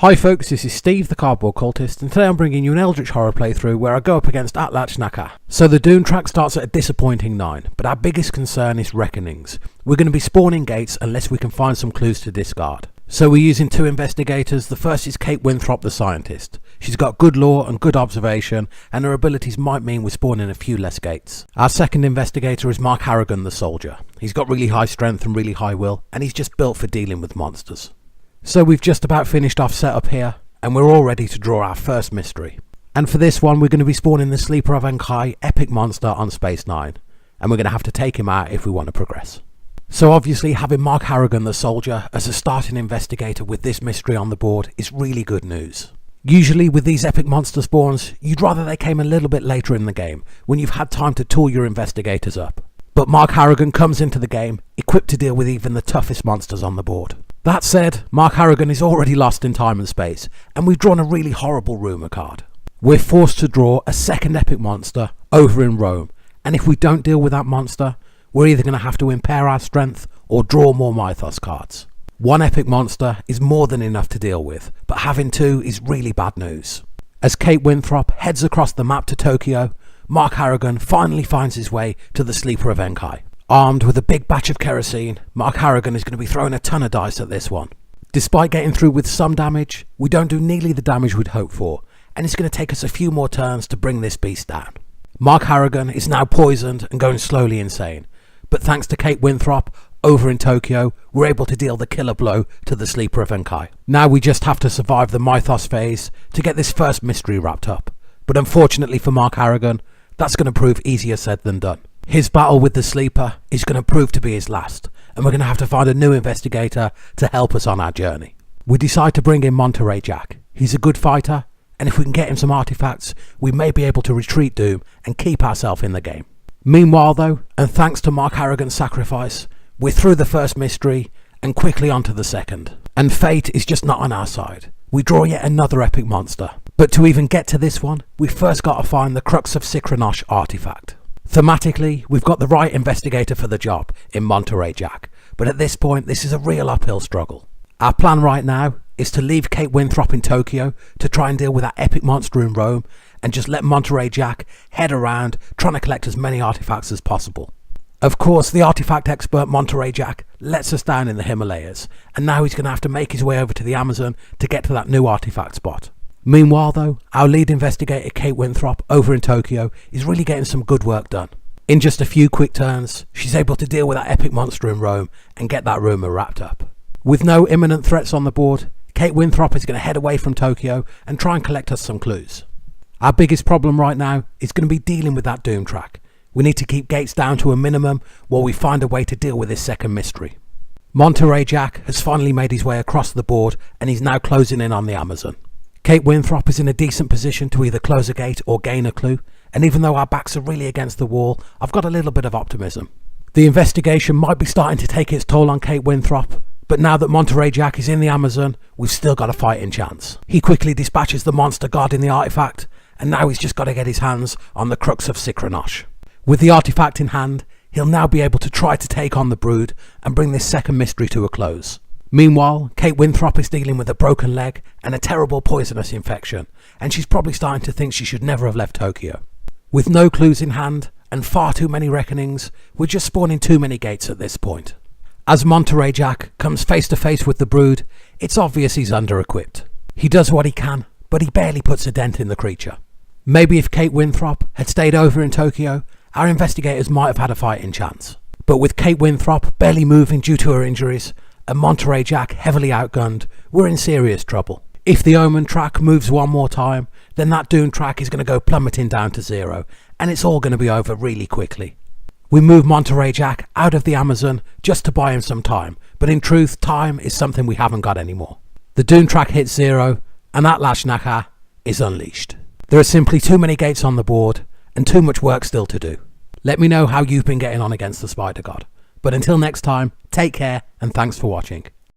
Hi folks, this is Steve the Cardboard Cultist, and today I'm bringing you an Eldritch Horror playthrough where I go up against Atlach Nacha. So the Doom track starts at a disappointing 9, but our biggest concern is Reckonings. We're going to be spawning gates unless we can find some clues to discard. So we're using 2 investigators. The first is Kate Winthrop the Scientist. She's got good lore and good observation, and her abilities might mean we're spawning a few less gates. Our second investigator is Mark Harrigan the Soldier. He's got really high strength and really high will, and he's just built for dealing with monsters. So we've just about finished off setup here, and we're all ready to draw our first mystery. And for this one, we're going to be spawning the Sleeper of Enkai epic monster on Space 9, and we're going to have to take him out if we want to progress. So obviously having Mark Harrigan the Soldier as a starting investigator with this mystery on the board is really good news. Usually with these epic monster spawns, you'd rather they came a little bit later in the game, when you've had time to tool your investigators up. But Mark Harrigan comes into the game equipped to deal with even the toughest monsters on the board. That said, Mark Harrigan is already lost in time and space, and we've drawn a really horrible rumour card. We're forced to draw a second epic monster over in Rome, and if we don't deal with that monster, we're either going to have to impair our strength or draw more Mythos cards. 1 epic monster is more than enough to deal with, but having 2 is really bad news. As Kate Winthrop heads across the map to Tokyo, Mark Harrigan finally finds his way to the Sleeper of Enkai. Armed with a big batch of kerosene, Mark Harrigan is going to be throwing a ton of dice at this one. Despite getting through with some damage, we don't do nearly the damage we'd hoped for, and it's going to take us a few more turns to bring this beast down. Mark Harrigan is now poisoned and going slowly insane, but thanks to Kate Winthrop, over in Tokyo, we're able to deal the killer blow to the Sleeper of Enkai. Now we just have to survive the Mythos phase to get this first mystery wrapped up, but unfortunately for Mark Harrigan, that's going to prove easier said than done. His battle with the Sleeper is going to prove to be his last, and we're going to have to find a new investigator to help us on our journey. We decide to bring in Monterey Jack. He's a good fighter, and if we can get him some artifacts, we may be able to retreat Doom and keep ourselves in the game. Meanwhile though, and thanks to Mark Harrigan's sacrifice, we're through the first mystery and quickly on to the second. And fate is just not on our side. We draw yet another epic monster. But to even get to this one, we've first got to find the Crux of Sikranosh artifact. Thematically, we've got the right investigator for the job in Monterey Jack, but at this point this is a real uphill struggle. Our plan right now is to leave Kate Winthrop in Tokyo to try and deal with that epic monster in Rome, and just let Monterey Jack head around trying to collect as many artifacts as possible. Of course, the artifact expert Monterey Jack lets us down in the Himalayas, and now he's going to have to make his way over to the Amazon to get to that new artifact spot. Meanwhile though, our lead investigator Kate Winthrop over in Tokyo is really getting some good work done. In just a few quick turns, she's able to deal with that epic monster in Rome and get that rumour wrapped up. With no imminent threats on the board, Kate Winthrop is going to head away from Tokyo and try and collect us some clues. Our biggest problem right now is going to be dealing with that Doom track. We need to keep gates down to a minimum while we find a way to deal with this second mystery. Monterey Jack has finally made his way across the board and he's now closing in on the Amazon. Kate Winthrop is in a decent position to either close a gate or gain a clue, and even though our backs are really against the wall, I've got a little bit of optimism. The investigation might be starting to take its toll on Kate Winthrop, but now that Monterey Jack is in the Amazon, we've still got a fighting chance. He quickly dispatches the monster guarding the artifact, and now he's just got to get his hands on the Crux of Sikranosh. With the artifact in hand, he'll now be able to try to take on the Brood and bring this second mystery to a close. Meanwhile, Kate Winthrop is dealing with a broken leg and a terrible poisonous infection, and she's probably starting to think she should never have left Tokyo. With no clues in hand and far too many reckonings, we're just spawning too many gates at this point. As Monterey Jack comes face to face with the Brood, it's obvious he's under-equipped. He does what he can, but he barely puts a dent in the creature. Maybe if Kate Winthrop had stayed over in Tokyo, our investigators might have had a fighting chance. But with Kate Winthrop barely moving due to her injuries, and Monterey Jack heavily outgunned, we're in serious trouble. If the Omen track moves one more time, then that Doom track is going to go plummeting down to 0, and it's all going to be over really quickly. We move Monterey Jack out of the Amazon just to buy him some time, but in truth, time is something we haven't got anymore. The Doom track hits 0, and Atlach Nacha is unleashed. There are simply too many gates on the board, and too much work still to do. Let me know how you've been getting on against the Spider God. But until next time, take care and thanks for watching.